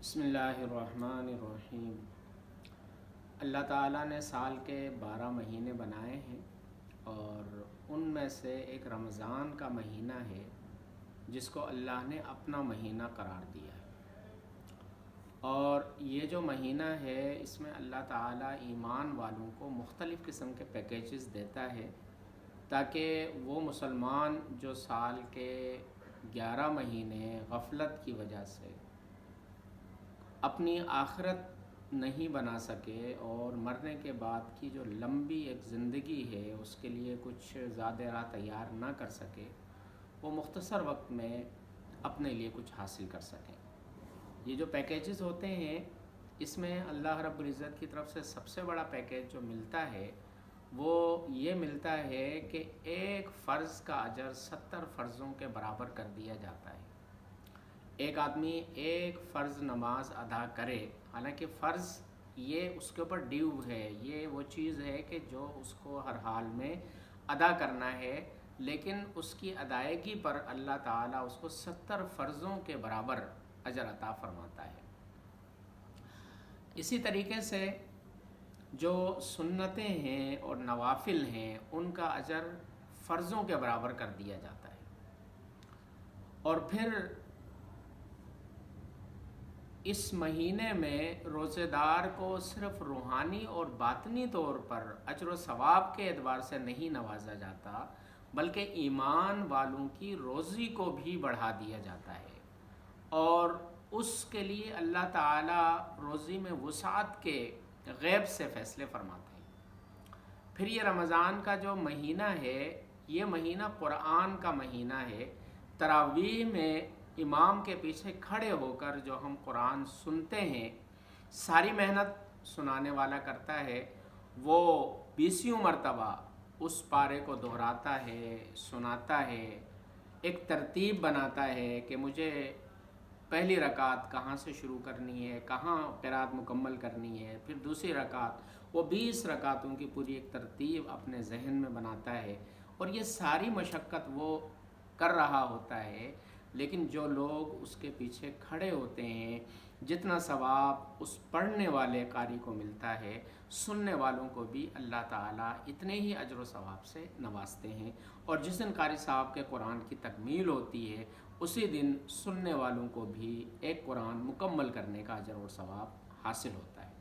بسم اللہ الرحمن الرحیم۔ اللہ تعالیٰ نے سال کے 12 مہینے بنائے ہیں اور ان میں سے ایک رمضان کا مہینہ ہے جس کو اللہ نے اپنا مہینہ قرار دیا ہے، اور یہ جو مہینہ ہے اس میں اللہ تعالیٰ ایمان والوں کو مختلف قسم کے پیکیجز دیتا ہے تاکہ وہ مسلمان جو سال کے 11 مہینے غفلت کی وجہ سے اپنی آخرت نہیں بنا سکے اور مرنے کے بعد کی جو لمبی ایک زندگی ہے اس کے لیے کچھ زیادہ راہ تیار نہ کر سکے، وہ مختصر وقت میں اپنے لیے کچھ حاصل کر سکیں۔ یہ جو پیکیجز ہوتے ہیں اس میں اللہ رب العزت کی طرف سے سب سے بڑا پیکیج جو ملتا ہے وہ یہ ملتا ہے کہ ایک فرض کا اجر 70 فرضوں کے برابر کر دیا جاتا ہے۔ ایک آدمی ایک فرض نماز ادا کرے، حالانکہ فرض یہ اس کے اوپر ڈیو ہے، یہ وہ چیز ہے کہ جو اس کو ہر حال میں ادا کرنا ہے، لیکن اس کی ادائیگی پر اللہ تعالیٰ اس کو 70 فرضوں کے برابر اجر عطا فرماتا ہے۔ اسی طریقے سے جو سنتیں ہیں اور نوافل ہیں ان کا اجر فرضوں کے برابر کر دیا جاتا ہے، اور پھر اس مہینے میں روزے دار کو صرف روحانی اور باطنی طور پر اجر و ثواب کے اعتبار سے نہیں نوازا جاتا بلکہ ایمان والوں کی روزی کو بھی بڑھا دیا جاتا ہے، اور اس کے لیے اللہ تعالیٰ روزی میں وسعت کے غیب سے فیصلے فرماتے ہیں۔ پھر یہ رمضان کا جو مہینہ ہے یہ مہینہ قرآن کا مہینہ ہے۔ تراویح میں امام کے پیچھے کھڑے ہو کر جو ہم قرآن سنتے ہیں، ساری محنت سنانے والا کرتا ہے، وہ 20 مرتبہ اس پارے کو دہراتا ہے، سناتا ہے، ایک ترتیب بناتا ہے کہ مجھے پہلی رکعت کہاں سے شروع کرنی ہے، کہاں قرات مکمل کرنی ہے، پھر دوسری رکعت، وہ 20 رکعتوں کی پوری ایک ترتیب اپنے ذہن میں بناتا ہے، اور یہ ساری مشقت وہ کر رہا ہوتا ہے، لیکن جو لوگ اس کے پیچھے کھڑے ہوتے ہیں جتنا ثواب اس پڑھنے والے قاری کو ملتا ہے، سننے والوں کو بھی اللہ تعالیٰ اتنے ہی اجر و ثواب سے نوازتے ہیں، اور جس دن قاری صاحب کے قرآن کی تکمیل ہوتی ہے اسی دن سننے والوں کو بھی ایک قرآن مکمل کرنے کا اجر و ثواب حاصل ہوتا ہے۔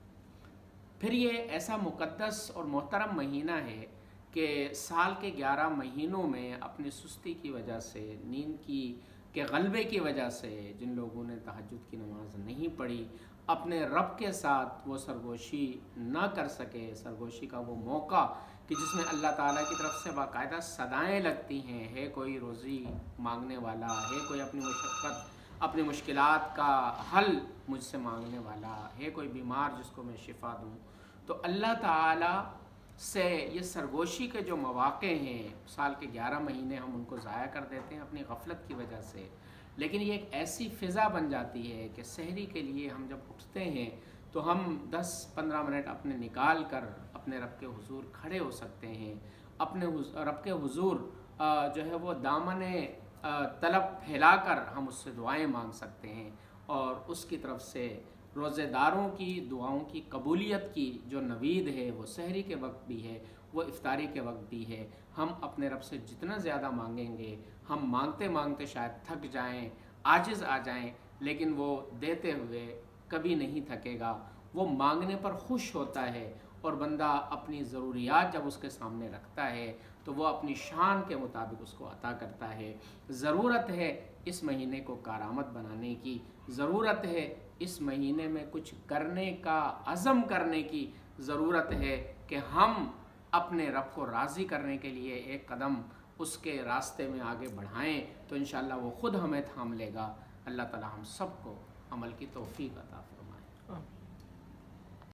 پھر یہ ایسا مقدس اور محترم مہینہ ہے کہ سال کے 11 مہینوں میں اپنی سستی کی وجہ سے، نیند کے غلبے کی وجہ سے، جن لوگوں نے تہجد کی نماز نہیں پڑھی، اپنے رب کے ساتھ وہ سرگوشی نہ کر سکے، سرگوشی کا وہ موقع کہ جس میں اللہ تعالیٰ کی طرف سے باقاعدہ صدائیں لگتی ہیں، ہے کوئی روزی مانگنے والا، ہے کوئی اپنی مشقت، اپنی مشکلات کا حل مجھ سے مانگنے والا، ہے کوئی بیمار جس کو میں شفا دوں، تو اللہ تعالیٰ سے یہ سرگوشی کے جو مواقع ہیں، سال کے 11 مہینے ہم ان کو ضائع کر دیتے ہیں اپنی غفلت کی وجہ سے، لیکن یہ ایک ایسی فضا بن جاتی ہے کہ سحری کے لیے ہم جب اٹھتے ہیں تو ہم 10-15 منٹ اپنے نکال کر اپنے رب کے حضور کھڑے ہو سکتے ہیں، اپنے رب کے حضور جو ہے وہ دامن طلب پھیلا کر ہم اس سے دعائیں مانگ سکتے ہیں، اور اس کی طرف سے روزے داروں کی دعاؤں کی قبولیت کی جو نوید ہے وہ سحری کے وقت بھی ہے، وہ افطاری کے وقت بھی ہے۔ ہم اپنے رب سے جتنا زیادہ مانگیں گے، ہم مانگتے مانگتے شاید تھک جائیں، عاجز آ جائیں، لیکن وہ دیتے ہوئے کبھی نہیں تھکے گا، وہ مانگنے پر خوش ہوتا ہے، اور بندہ اپنی ضروریات جب اس کے سامنے رکھتا ہے تو وہ اپنی شان کے مطابق اس کو عطا کرتا ہے۔ ضرورت ہے اس مہینے کو کارآمد بنانے کی، ضرورت ہے اس مہینے میں کچھ کرنے کا عزم کرنے کی، ضرورت ہے کہ ہم اپنے رب کو راضی کرنے کے لیے ایک قدم اس کے راستے میں آگے بڑھائیں، تو انشاءاللہ وہ خود ہمیں تھام لے گا۔ اللہ تعالی ہم سب کو عمل کی توفیق عطا فرمائے۔